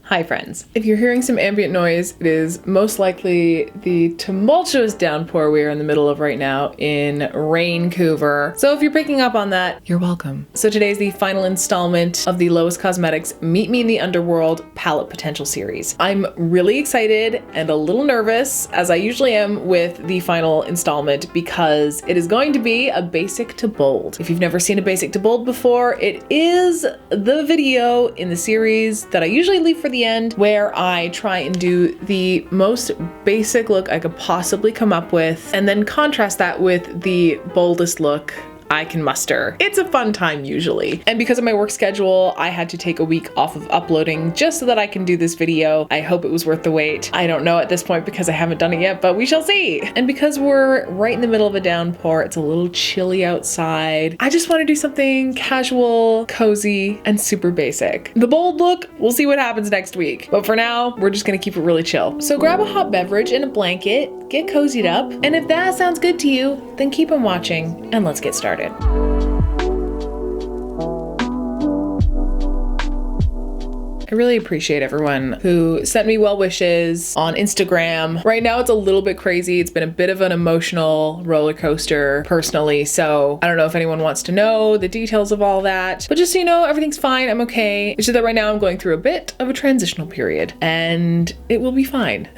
Hi friends. If you're hearing some ambient noise, it is most likely the tumultuous downpour we are in the middle of right now in Vancouver. So if you're picking up on that, you're welcome. So today is the final installment of the Lois Cosmetics Meet Me in the Underworld palette potential series. I'm really excited and a little nervous, as I usually am with the final installment, because it is going to be a basic to bold. If you've never seen a basic to bold before, it is the video in the series that I usually leave for the end, where I try and do the most basic look I could possibly come up with and then contrast that with the boldest look I can muster. It's a fun time usually. And because of my work schedule, I had to take a week off of uploading just so that I can do this video. I hope it was worth the wait. I don't know at this point because I haven't done it yet, but we shall see. And because we're right in the middle of a downpour, it's a little chilly outside. I just want to do something casual, cozy, and super basic. The bold look, we'll see what happens next week. But for now, we're just gonna keep it really chill. So grab a hot beverage and a blanket, get cozied up, and if that sounds good to you, then keep on watching and let's get started. I really appreciate everyone who sent me well wishes on Instagram. Right now it's a little bit crazy. It's been a bit of an emotional roller coaster personally, so I don't know if anyone wants to know the details of all that, but just so you know, everything's fine. I'm okay. It's just that right now I'm going through a bit of a transitional period and it will be fine.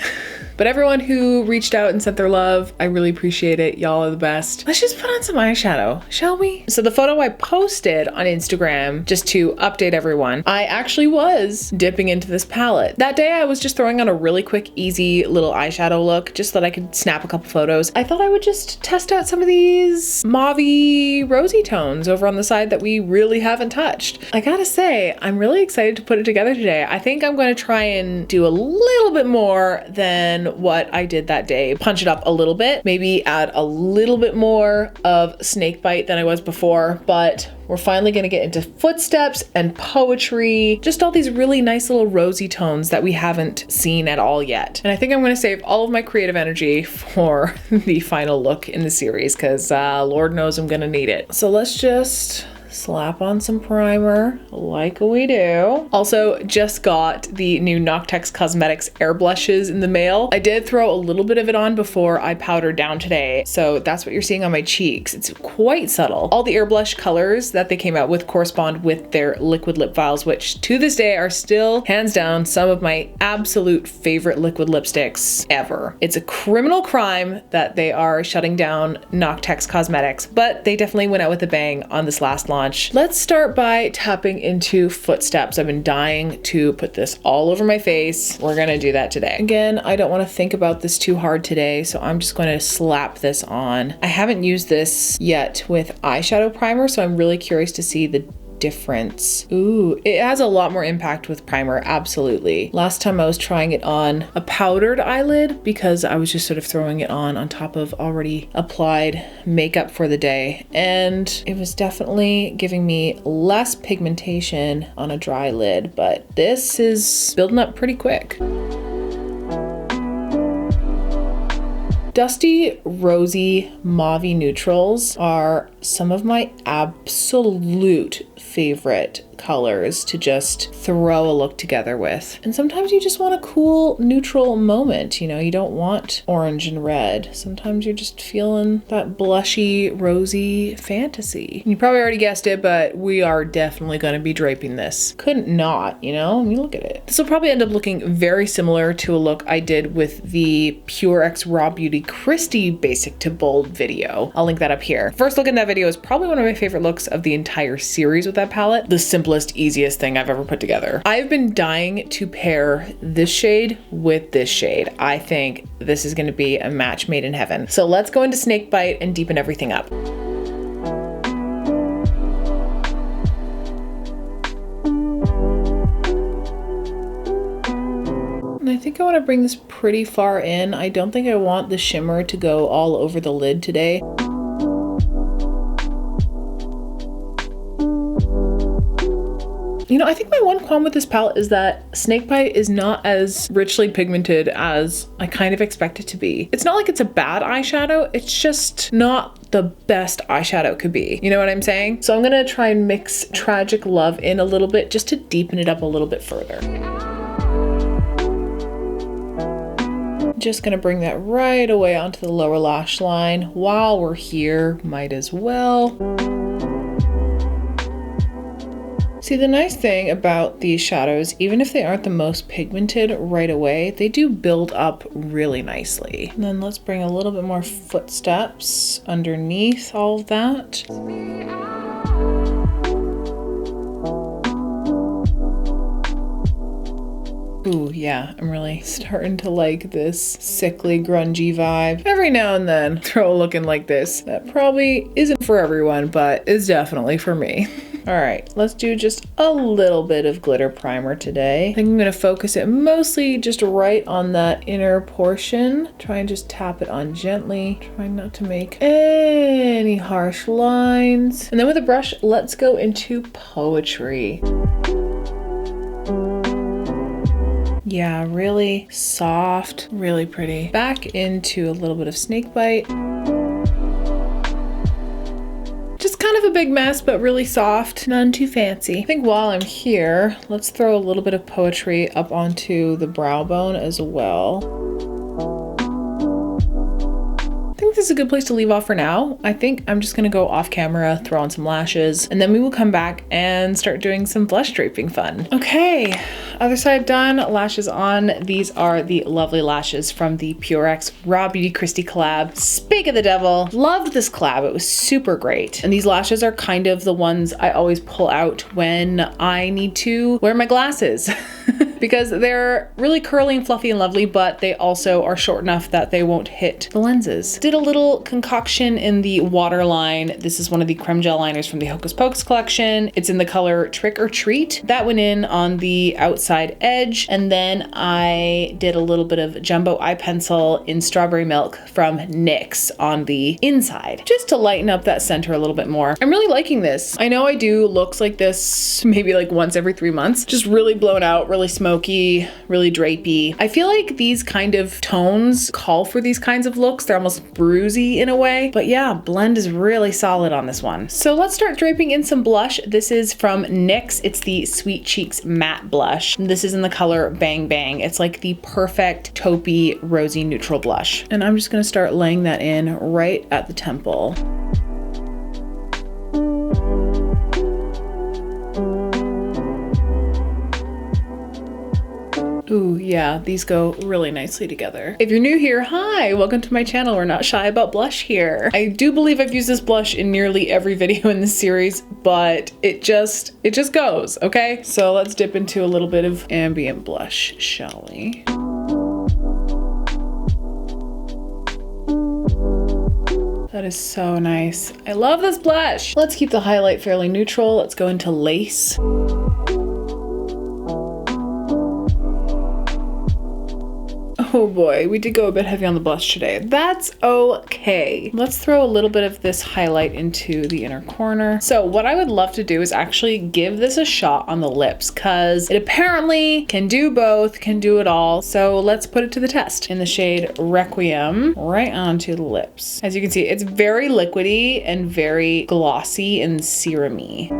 But everyone who reached out and sent their love, I really appreciate it. Y'all are the best. Let's just put on some eyeshadow, shall we? So the photo I posted on Instagram, just to update everyone, I actually was dipping into this palette. That day I was just throwing on a really quick, easy little eyeshadow look, just so that I could snap a couple photos. I thought I would just test out some of these mauve-y, rosy tones over on the side that we really haven't touched. I gotta say, I'm really excited to put it together today. I think I'm gonna try and do a little bit more than what I did that day. Punch it up a little bit, maybe add a little bit more of snakebite than I was before, but we're finally gonna get into footsteps and poetry, just all these really nice little rosy tones that we haven't seen at all yet. And I think I'm gonna save all of my creative energy for the final look in the series, because Lord knows I'm gonna need it. So let's just slap on some primer like we do. Also, just got the new Noctex Cosmetics airblushes in the mail. I did throw a little bit of it on before I powdered down today, so that's what you're seeing on my cheeks. It's quite subtle. All the airblush colors that they came out with correspond with their liquid lip vials, which to this day are still hands down some of my absolute favorite liquid lipsticks ever. It's a criminal crime that they are shutting down Noctex Cosmetics, but they definitely went out with a bang on this last launch. Let's start by tapping into footsteps. I've been dying to put this all over my face. We're gonna do that today. Again, I don't want to think about this too hard today, so I'm just going to slap this on. I haven't used this yet with eyeshadow primer, so I'm really curious to see the difference. Ooh, it has a lot more impact with primer, absolutely. Last time I was trying it on a powdered eyelid because I was just sort of throwing it on top of already applied makeup for the day, and it was definitely giving me less pigmentation on a dry lid, but this is building up pretty quick. Dusty, rosy, mauvey neutrals are some of my absolute favorite colors to just throw a look together with. And sometimes you just want a cool neutral moment, you know, you don't want orange and red. Sometimes you're just feeling that blushy, rosy fantasy. You probably already guessed it, but we are definitely going to be draping this. Couldn't not, you know? I mean, look at it. This will probably end up looking very similar to a look I did with the Pure X Raw Beauty Christy Basic to Bold video. I'll link that up here. First look in that video is probably one of my favorite looks of the entire series with that palette. The simplest, easiest thing I've ever put together. I've been dying to pair this shade with this shade. I think this is going to be a match made in heaven. So let's go into Snakebite and deepen everything up. And I think I want to bring this pretty far in. I don't think I want the shimmer to go all over the lid today. You know, I think my one qualm with this palette is that Snakebite is not as richly pigmented as I kind of expect it to be. It's not like it's a bad eyeshadow, it's just not the best eyeshadow could be. You know what I'm saying? So I'm gonna try and mix Tragic Love in a little bit just to deepen it up a little bit further. Just gonna bring that right away onto the lower lash line. While we're here, might as well. See, the nice thing about these shadows, even if they aren't the most pigmented right away, they do build up really nicely. And then let's bring a little bit more footsteps underneath all of that. Ooh, yeah, I'm really starting to like this sickly, grungy vibe. Every now and then, throw a look in like this. That probably isn't for everyone, but is definitely for me. All right, let's do just a little bit of glitter primer today. I think I'm gonna focus it mostly just right on that inner portion. Try and just tap it on gently. Try not to make any harsh lines. And then with a brush, let's go into poetry. Yeah, really soft, really pretty. Back into a little bit of snakebite. Just kind of a big mess, but really soft, none too fancy. I think while I'm here, let's throw a little bit of poetry up onto the brow bone as well. I think this is a good place to leave off for now. I think I'm just gonna go off camera, throw on some lashes, and then we will come back and start doing some blush draping fun. Okay, other side done, lashes on. These are the lovely lashes from the Purex Raw Beauty Christie collab. Speak of the devil, loved this collab. It was super great. And these lashes are kind of the ones I always pull out when I need to wear my glasses. Because they're really curly and fluffy and lovely, but they also are short enough that they won't hit the lenses. Did a little concoction in the waterline. This is one of the creme gel liners from the Hocus Pocus collection. It's in the color Trick or Treat. That went in on the outside edge. And then I did a little bit of jumbo eye pencil in Strawberry Milk from NYX on the inside, just to lighten up that center a little bit more. I'm really liking this. I know I do looks like this maybe like once every 3 months, just really blown out, really smoky, really drapey. I feel like these kind of tones call for these kinds of looks. They're almost bruisey in a way, but yeah, blend is really solid on this one. So let's start draping in some blush. This is from NYX. It's the Sweet Cheeks Matte Blush. This is in the color Bang Bang. It's like the perfect taupey, rosy neutral blush. And I'm just gonna start laying that in right at the temple. Ooh, yeah, these go really nicely together. If you're new here, hi, welcome to my channel. We're not shy about blush here. I do believe I've used this blush in nearly every video in this series, but it just goes, okay? So let's dip into a little bit of ambient blush, shall we? That is so nice. I love this blush. Let's keep the highlight fairly neutral. Let's go into Lace. Oh boy, we did go a bit heavy on the blush today. That's okay. Let's throw a little bit of this highlight into the inner corner. So what I would love to do is actually give this a shot on the lips, because it apparently can do both, can do it all. So let's put it to the test. In the shade Requiem, right onto the lips. As you can see, it's very liquidy and very glossy and serum-y.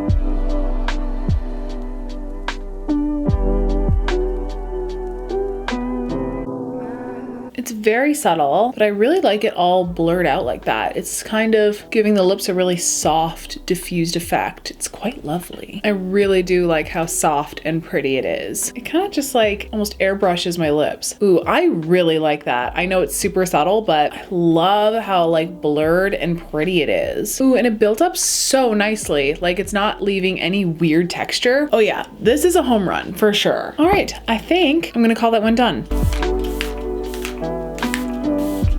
It's very subtle, but I really like it all blurred out like that. It's kind of giving the lips a really soft, diffused effect. It's quite lovely. I really do like how soft and pretty it is. It kind of just like almost airbrushes my lips. Ooh, I really like that. I know it's super subtle, but I love how like blurred and pretty it is. Ooh, and it built up so nicely. Like it's not leaving any weird texture. Oh yeah, this is a home run for sure. All right, I think I'm gonna call that one done.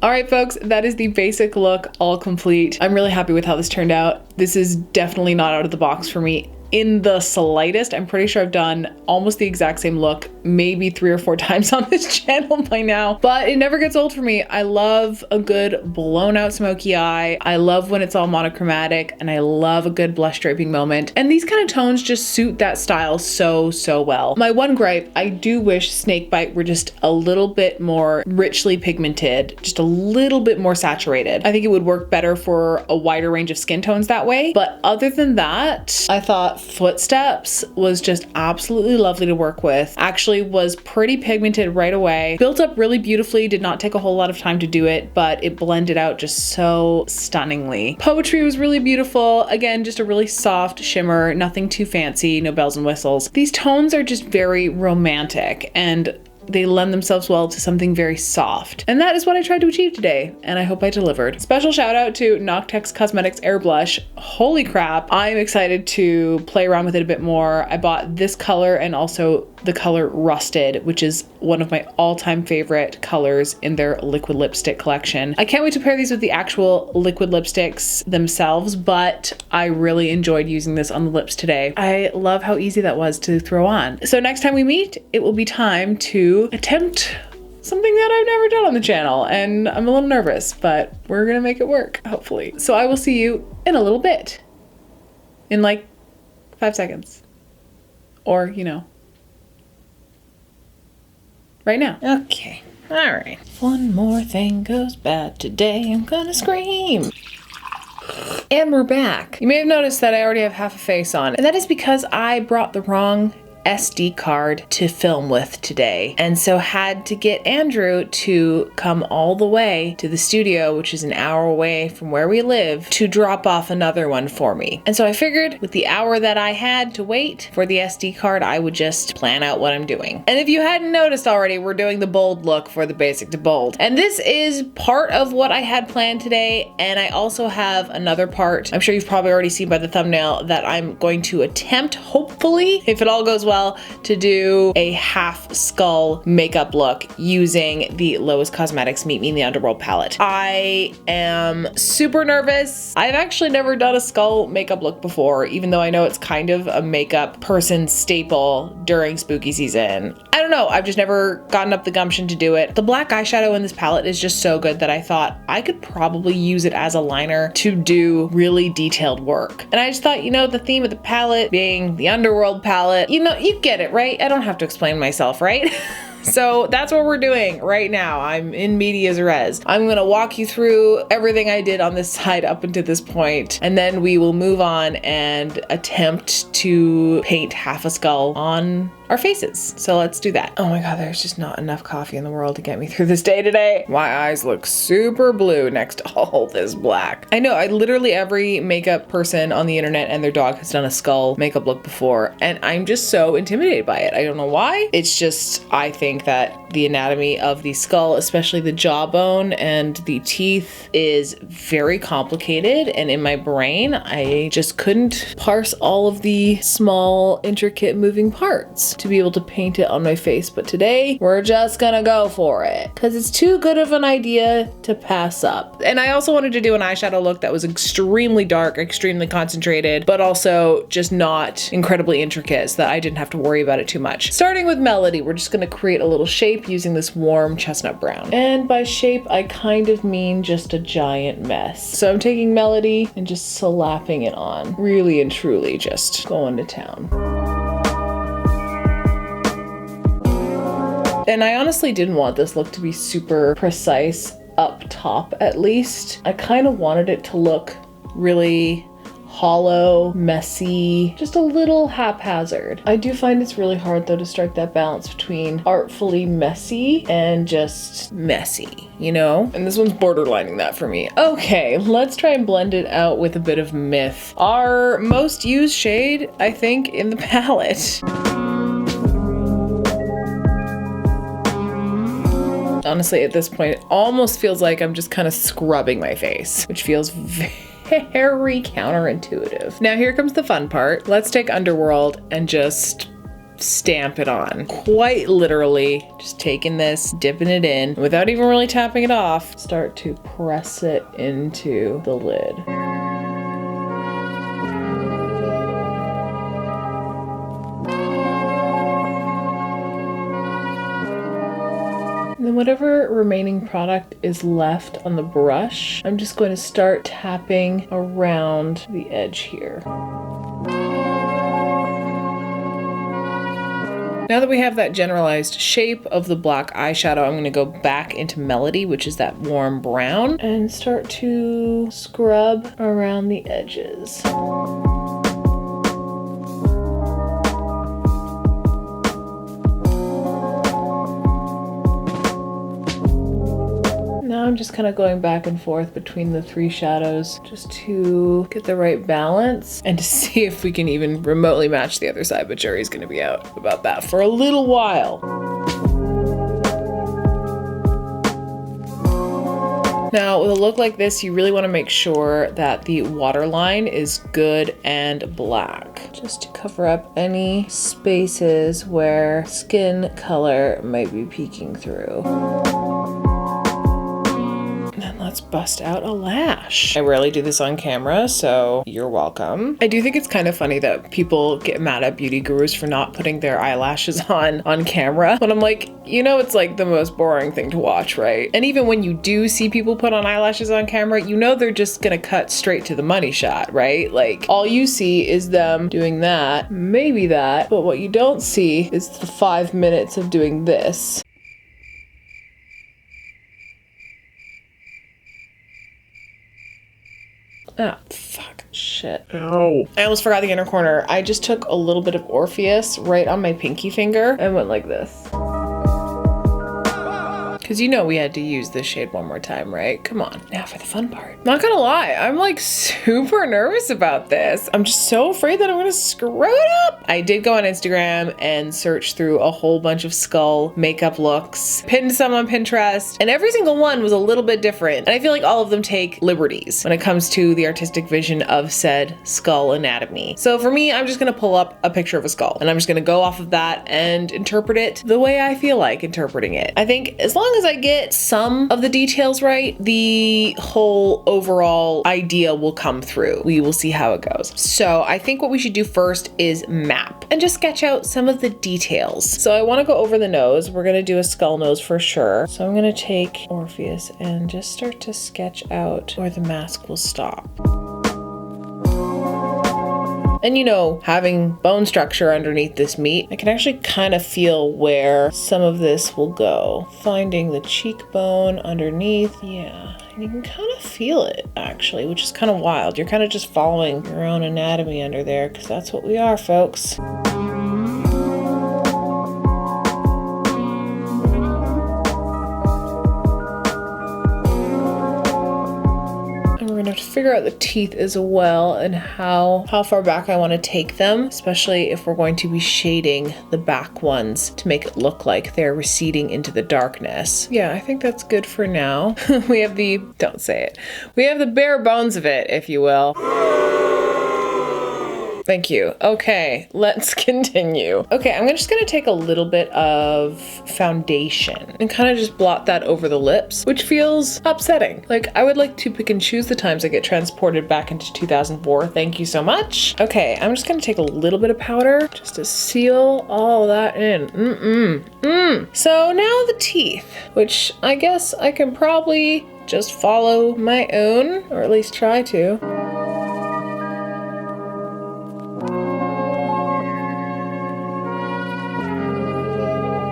All right, folks, that is the basic look all complete. I'm really happy with how this turned out. This is definitely not out of the box for me in the slightest. I'm pretty sure I've done almost the exact same look maybe 3 or 4 times on this channel by now, but it never gets old for me. I love a good blown out smoky eye. I love when it's all monochromatic, and I love a good blush draping moment. And these kind of tones just suit that style so well. My one gripe, I do wish Snakebite were just a little bit more richly pigmented, just a little bit more saturated. I think it would work better for a wider range of skin tones that way. But other than that, I thought Footsteps was just absolutely lovely to work with. Actually was pretty pigmented right away. Built up really beautifully, did not take a whole lot of time to do it, but it blended out just so stunningly. Poetry was really beautiful. Again, just a really soft shimmer, nothing too fancy, no bells and whistles. These tones are just very romantic and they lend themselves well to something very soft. And that is what I tried to achieve today, and I hope I delivered. Special shout out to Noctex Cosmetics Airblush. Holy crap, I'm excited to play around with it a bit more. I bought this color and also the color Rusted, which is one of my all-time favorite colors in their liquid lipstick collection. I can't wait to pair these with the actual liquid lipsticks themselves, but I really enjoyed using this on the lips today. I love how easy that was to throw on. So next time we meet, it will be time to attempt something that I've never done on the channel, and I'm a little nervous, but we're gonna make it work, hopefully. So I will see you in a little bit. In like 5 seconds. Or, you know, right now. Okay, all right. One more thing goes bad today, I'm gonna scream. And we're back. You may have noticed that I already have half a face on, and that is because I brought the wrong SD card to film with today, and so had to get Andrew to come all the way to the studio, which is an hour away from where we live, to drop off another one for me. And so I figured with the hour that I had to wait for the SD card, I would just plan out what I'm doing. And if you hadn't noticed already, we're doing the bold look for the basic to bold. And this is part of what I had planned today, and I also have another part, I'm sure you've probably already seen by the thumbnail, that I'm going to attempt, hopefully, if it all goes well, to do a half skull makeup look using the Lois Cosmetics Meet Me in the Underworld palette. I am super nervous. I've actually never done a skull makeup look before, even though I know it's kind of a makeup person staple during spooky season. I don't know, I've just never gotten up the gumption to do it. The black eyeshadow in this palette is just so good that I thought I could probably use it as a liner to do really detailed work. And I just thought, you know, the theme of the palette being the Underworld palette, you know, you get it, right? I don't have to explain myself, right? So that's what we're doing right now. I'm in medias res. I'm gonna walk you through everything I did on this side up until this point, and then we will move on and attempt to paint half a skull on our faces. So let's do that. Oh my God, there's just not enough coffee in the world to get me through this day today. My eyes look super blue next to all this black. I know, literally every makeup person on the internet and their dog has done a skull makeup look before, and I'm just so intimidated by it. I don't know why. It's just, I think that the anatomy of the skull, especially the jawbone and the teeth, is very complicated, and in my brain, I just couldn't parse all of the small, intricate moving parts to be able to paint it on my face. But today, we're just gonna go for it, because it's too good of an idea to pass up. And I also wanted to do an eyeshadow look that was extremely dark, extremely concentrated, but also just not incredibly intricate, so that I didn't have to worry about it too much. Starting with Melody, we're just gonna create a little shape using this warm chestnut brown. And by shape, I kind of mean just a giant mess. So I'm taking Melody and just slapping it on. Really and truly just going to town. And I honestly didn't want this look to be super precise up top, at least. I kind of wanted it to look really hollow, messy, just a little haphazard. I do find it's really hard though to strike that balance between artfully messy and just messy, you know? And this one's borderlining that for me. Okay, let's try and blend it out with a bit of Myth. Our most used shade, I think, in the palette. Honestly, at this point, it almost feels like I'm just kind of scrubbing my face, which feels very counterintuitive. Now here comes the fun part. Let's take Underworld and just stamp it on. Quite literally, just taking this, dipping it in, without even really tapping it off, start to press it into the lid. And then whatever remaining product is left on the brush, I'm just going to start tapping around the edge here. Now that we have that generalized shape of the black eyeshadow, I'm going to go back into Melody, which is that warm brown, and start to scrub around the edges. I'm just kind of going back and forth between the three shadows just to get the right balance and to see if we can even remotely match the other side, but Jerry's gonna be out about that for a little while. Now, with a look like this, you really want to make sure that the waterline is good and black, just to cover up any spaces where skin color might be peeking through. Let's bust out a lash. I rarely do this on camera, so you're welcome. I do think it's kind of funny that people get mad at beauty gurus for not putting their eyelashes on camera. But I'm like, you know, it's like the most boring thing to watch, right? And even when you do see people put on eyelashes on camera, you know they're just gonna cut straight to the money shot, right? Like, all you see is them doing that, maybe that, but what you don't see is the 5 minutes of doing this. Ah, fuck. Shit. Ow. I almost forgot the inner corner. I just took a little bit of Orpheus right on my pinky finger and went like this. Because you know we had to use this shade one more time, right? Come on. Now for the fun part. Not gonna lie, I'm like super nervous about this. I'm just so afraid that I'm gonna screw it up. I did go on Instagram and search through a whole bunch of skull makeup looks, pinned some on Pinterest, and every single one was a little bit different. And I feel like all of them take liberties when it comes to the artistic vision of said skull anatomy. So for me, I'm just gonna pull up a picture of a skull and I'm just gonna go off of that and interpret it the way I feel like interpreting it. I think as long as I get some of the details right, the whole overall idea will come through. We will see how it goes. So I think what we should do first is map and just sketch out some of the details. So I want to go over the nose. We're going to do a skull nose for sure. So I'm going to take Orpheus and just start to sketch out where the mask will stop. And you know, having bone structure underneath this meat, I can actually kind of feel where some of this will go. Finding the cheekbone underneath, yeah. And you can kind of feel it actually, which is kind of wild. You're kind of just following your own anatomy under there, because that's what we are, folks. To figure out the teeth as well and how far back I want to take them, especially if we're going to be shading the back ones to make it look like they're receding into the darkness. Yeah, I think that's good for now. We have the, don't say it, we have the bare bones of it, if you will. Thank you. Okay, let's continue. Okay, I'm just gonna take a little bit of foundation and kind of just blot that over the lips, which feels upsetting. Like, I would like to pick and choose the times I get transported back into 2004. Thank you so much. Okay, I'm just gonna take a little bit of powder just to seal all that in. So now the teeth, which I guess I can probably just follow my own, or at least try to.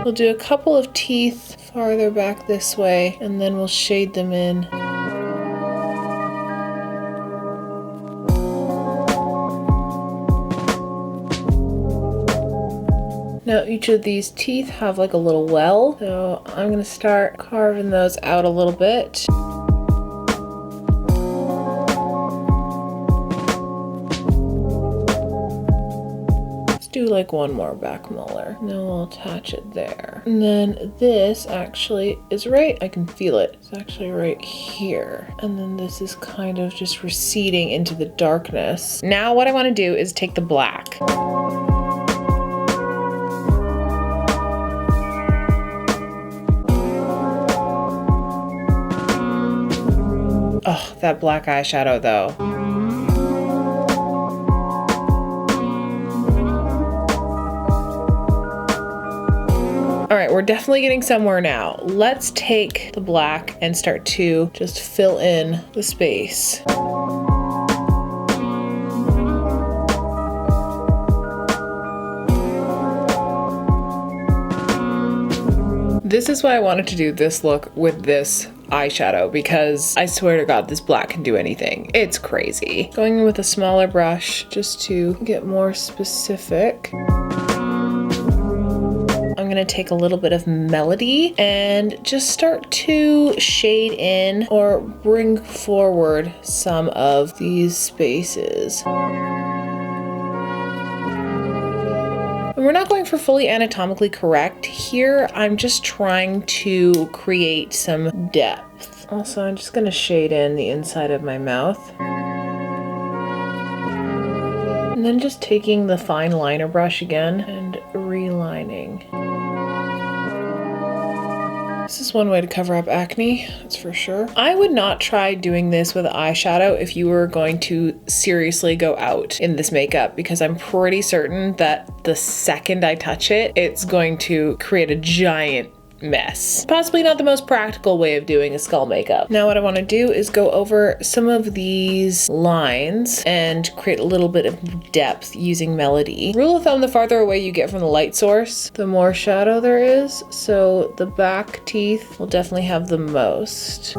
We'll do a couple of teeth farther back this way, and then we'll shade them in. Now each of these teeth have like a little well, so I'm gonna start carving those out a little bit. Do like one more back molar. And then we'll attach it there. And then this actually is right, I can feel it. It's actually right here. And then this is kind of just receding into the darkness. Now what I want to do is take the black. Oh, that black eyeshadow though. All right, we're definitely getting somewhere now. Let's take the black and start to just fill in the space. This is why I wanted to do this look with this eyeshadow, because I swear to God, this black can do anything. It's crazy. Going in with a smaller brush just to get more specific. I'm gonna take a little bit of Melody and just start to shade in or bring forward some of these spaces. And we're not going for fully anatomically correct. Here, I'm just trying to create some depth. Also, I'm just gonna shade in the inside of my mouth. And then just taking the fine liner brush again and relining. This is one way to cover up acne, that's for sure. I would not try doing this with eyeshadow if you were going to seriously go out in this makeup, because I'm pretty certain that the second I touch it, it's going to create a giant mess. Possibly not the most practical way of doing a skull makeup. Now what I want to do is go over some of these lines and create a little bit of depth using Melody. Rule of thumb, the farther away you get from the light source, the more shadow there is. So the back teeth will definitely have the most.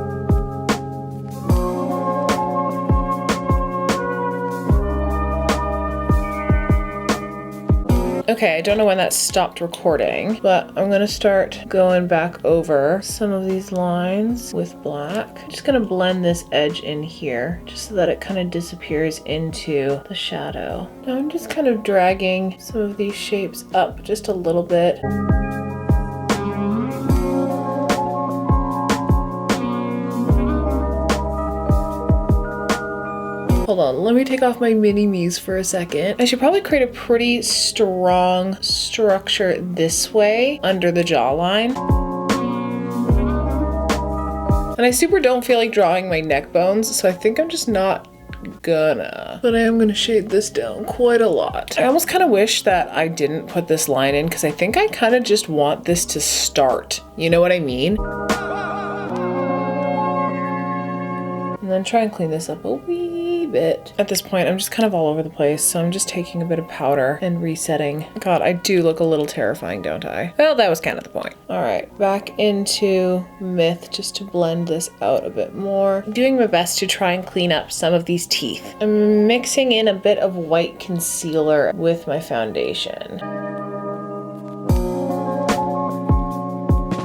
Okay, I don't know when that stopped recording, but I'm gonna start going back over some of these lines with black. I'm just gonna blend this edge in here, just so that it kind of disappears into the shadow. Now I'm just kind of dragging some of these shapes up just a little bit. Hold on, let me take off my mini-me's for a second. I should probably create a pretty strong structure this way under the jawline. And I super don't feel like drawing my neck bones, so I think I'm just not gonna. But I am gonna shade this down quite a lot. I almost kind of wish that I didn't put this line in, because I think I kind of just want this to start. You know what I mean? And then try and clean this up a wee bit. At this point, I'm just kind of all over the place, so I'm just taking a bit of powder and resetting. God, I do look a little terrifying, don't I? Well, that was kind of the point. All right, back into Myth just to blend this out a bit more. I'm doing my best to try and clean up some of these teeth. I'm mixing in a bit of white concealer with my foundation.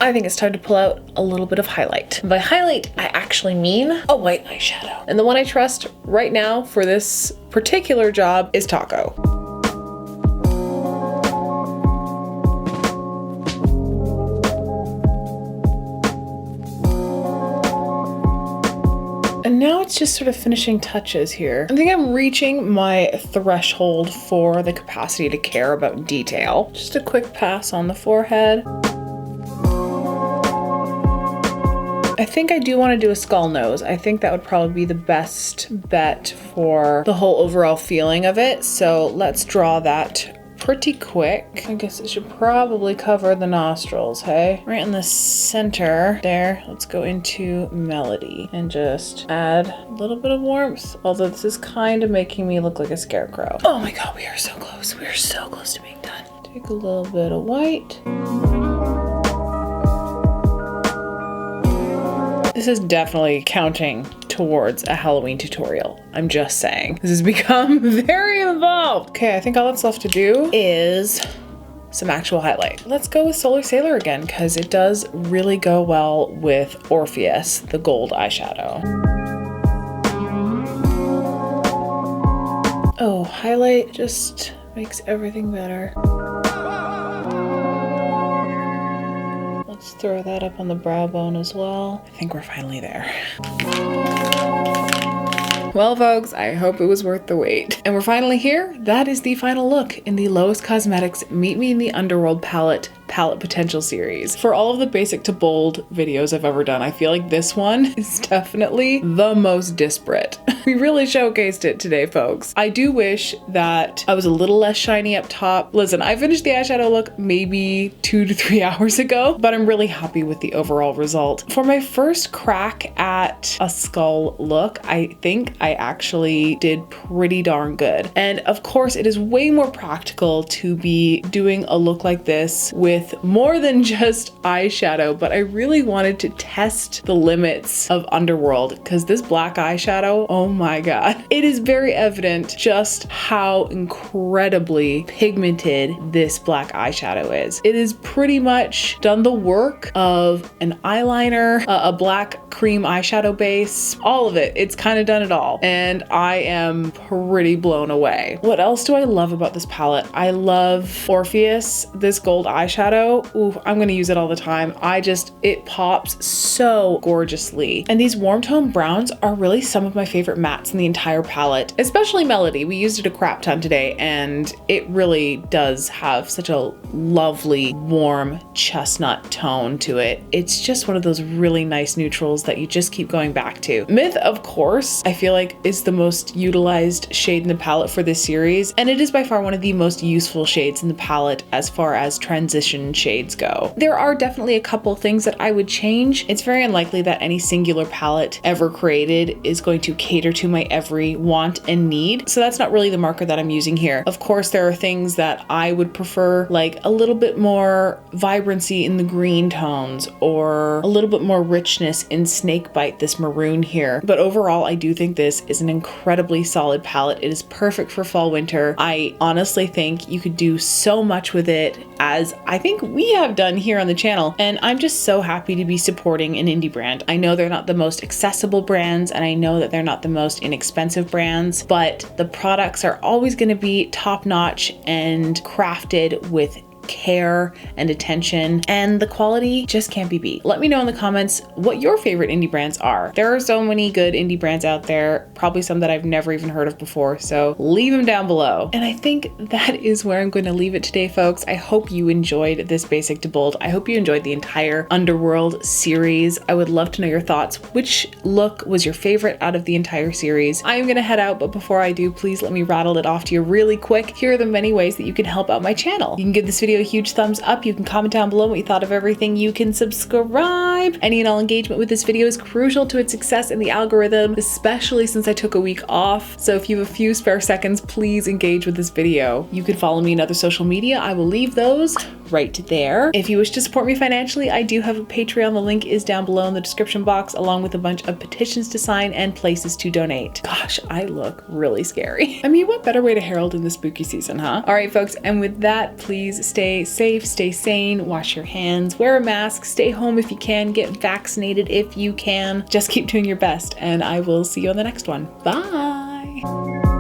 I think it's time to pull out a little bit of highlight. By highlight, I actually mean a white eyeshadow. And the one I trust right now for this particular job is Taco. And now it's just sort of finishing touches here. I think I'm reaching my threshold for the capacity to care about detail. Just a quick pass on the forehead. I think I do want to do a skull nose. I think that would probably be the best bet for the whole overall feeling of it. So let's draw that pretty quick. I guess it should probably cover the nostrils, hey? Right in the center there, let's go into Melody and just add a little bit of warmth. Although this is kind of making me look like a scarecrow. Oh my God, we are so close. We are so close to being done. Take a little bit of white. This is definitely counting towards a Halloween tutorial. I'm just saying. This has become very involved. Okay, I think all that's left to do is some actual highlight. Let's go with Solar Sailor again, because it does really go well with Orpheus, the gold eyeshadow. Oh, highlight just makes everything better. Let's throw that up on the brow bone as well. I think we're finally there. Well, folks, I hope it was worth the wait. And we're finally here. That is the final look in the Lois Cosmetics Meet Me in the Underworld palette potential series. For all of the basic to bold videos I've ever done, I feel like this one is definitely the most disparate. We really showcased it today, folks. I do wish that I was a little less shiny up top. Listen, I finished the eyeshadow look maybe 2 to 3 hours ago, but I'm really happy with the overall result. For my first crack at a skull look, I think I actually did pretty darn good. And of course, it is way more practical to be doing a look like this with with more than just eyeshadow, but I really wanted to test the limits of Underworld because this black eyeshadow, oh my God. It is very evident just how incredibly pigmented this black eyeshadow is. It is pretty much done the work of an eyeliner, a black cream eyeshadow base, all of it. It's kind of done it all. And I am pretty blown away. What else do I love about this palette? I love Orpheus, this gold eyeshadow. Ooh, I'm gonna use it all the time. It pops so gorgeously. And these warm tone browns are really some of my favorite mattes in the entire palette, especially Melody. We used it a crap ton today and it really does have such a lovely, warm chestnut tone to it. It's just one of those really nice neutrals that you just keep going back to. Myth, of course, I feel like is the most utilized shade in the palette for this series, and it is by far one of the most useful shades in the palette as far as transition shades go. There are definitely a couple things that I would change. It's very unlikely that any singular palette ever created is going to cater to my every want and need, so that's not really the marker that I'm using here. Of course, there are things that I would prefer, like a little bit more vibrancy in the green tones or a little bit more richness in Snakebite, this maroon here. But overall, I do think this is an incredibly solid palette. It is perfect for fall winter. I honestly think you could do so much with it, as I think we have done here on the channel. And I'm just so happy to be supporting an indie brand. I know they're not the most accessible brands, and I know that they're not the most inexpensive brands, but the products are always going to be top notch and crafted with care and attention, and the quality just can't be beat. Let me know in the comments what your favorite indie brands are. There are so many good indie brands out there, probably some that I've never even heard of before, so leave them down below. And I think that is where I'm going to leave it today, folks. I hope you enjoyed this Basic to Bold. I hope you enjoyed the entire Underworld series. I would love to know your thoughts. Which look was your favorite out of the entire series? I am gonna head out, but before I do, please let me rattle it off to you really quick. Here are the many ways that you can help out my channel. You can give this video a huge thumbs up. You can comment down below what you thought of everything. You can subscribe. Any and all engagement with this video is crucial to its success in the algorithm, especially since I took a week off. So if you have a few spare seconds, please engage with this video. You can follow me in other social media. I will leave those right there. If you wish to support me financially, I do have a Patreon. The link is down below in the description box, along with a bunch of petitions to sign and places to donate. Gosh, I look really scary. I mean, what better way to herald in the spooky season, huh? All right, folks, and with that, please stay safe, stay sane, wash your hands, wear a mask, stay home if you can, get vaccinated if you can. Just keep doing your best, and I will see you on the next one. Bye.